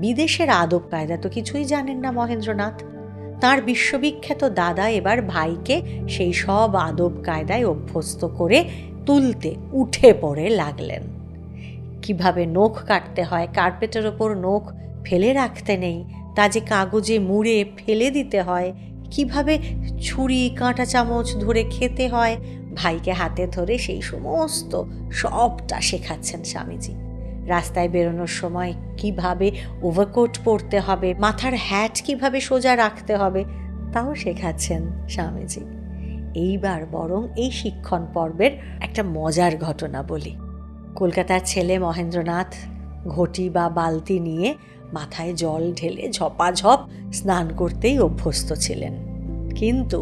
বিদেশের আদব কায়দা তো কিছুই জানেন না মহেন্দ্রনাথ। তাঁর বিশ্ববিখ্যাত দাদা এবার ভাইকে সেই সব আদব কায়দায় অভ্যস্ত করে তুলতে উঠে পড়ে লাগলেন। কিভাবে নখ কাটতে হয়, কার্পেটের ওপর নখ ফেলে রাখতে নেই, তা যে কাগজে মুড়ে ফেলে দিতে হয়, কিভাবে ছুরি কাঁটা চামচ ধরে খেতে হয়, ভাইকে হাতে ধরে সেই সমস্ত সবটা শেখাচ্ছেন স্বামীজি। রাস্তায় বেরোনোর সময় কিভাবে ওভারকোট পরতে হবে, মাথার হ্যাট কিভাবে সোজা রাখতে হবে, তাও শেখাচ্ছেন স্বামীজি। এইবার বরং এই শিক্ষণ পর্বের একটা মজার ঘটনা বলি। কলকাতার ছেলে মহেন্দ্রনাথ ঘটি বা বালতি নিয়ে মাথায় জল ঢেলে ঝপাঝপ স্নান করতেই অভ্যস্ত ছিলেন। কিন্তু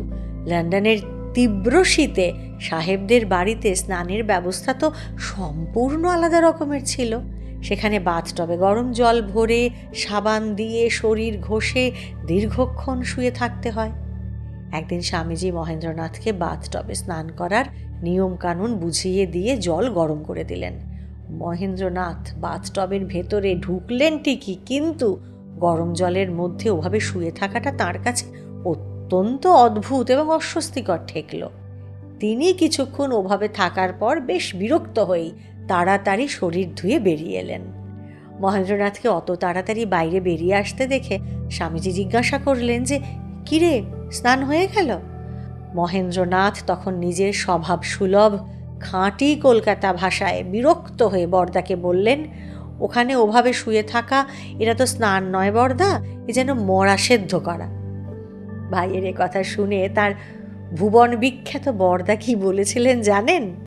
লন্ডনের তীব্র শীতে সাহেবদের বাড়িতে স্নানের ব্যবস্থা তো সম্পূর্ণ আলাদা রকমের ছিল। সেখানে বাথটবে গরম জল ভরে সাবান দিয়ে শরীর ঘষে দীর্ঘক্ষণ শুয়ে থাকতে হয়। একদিন স্বামীজি মহেন্দ্রনাথকে বাথটবে স্নান করার নিয়মকানুন বুঝিয়ে দিয়ে জল গরম করে দিলেন। মহেন্দ্রনাথ বাথটবের ভেতরে ঢুকলেন ঠিকই, কিন্তু গরম জলের মধ্যে ওভাবে শুয়ে থাকাটা তাঁর কাছে অত্যন্ত অদ্ভুত এবং অস্বস্তিকর ঠেকল। তিনি কিছুক্ষণ ওভাবে থাকার পর বেশ বিরক্ত হয়েই তাড়াতাড়ি শরীর ধুয়ে বেরিয়ে এলেন। মহেন্দ্রনাথকে অত তাড়াতাড়ি বাইরে বেরিয়ে আসতে দেখে স্বামীজি জিজ্ঞাসা করলেন যে, কিরে, স্নান হয়ে গেল? মহেন্দ্রনাথ তখন নিজের স্বভাব সুলভ খাঁটি কলকাতা ভাষায় বিরক্ত হয়ে বরদাকে বললেন, ওখানে ওভাবে শুয়ে থাকা এটা তো স্নান নয় বরদা, এ যেন মরা সেদ্ধ করা। ভাইয়ের এ কথা শুনে তার ভুবন বিখ্যাত বরদা কি বলেছিলেন জানেন?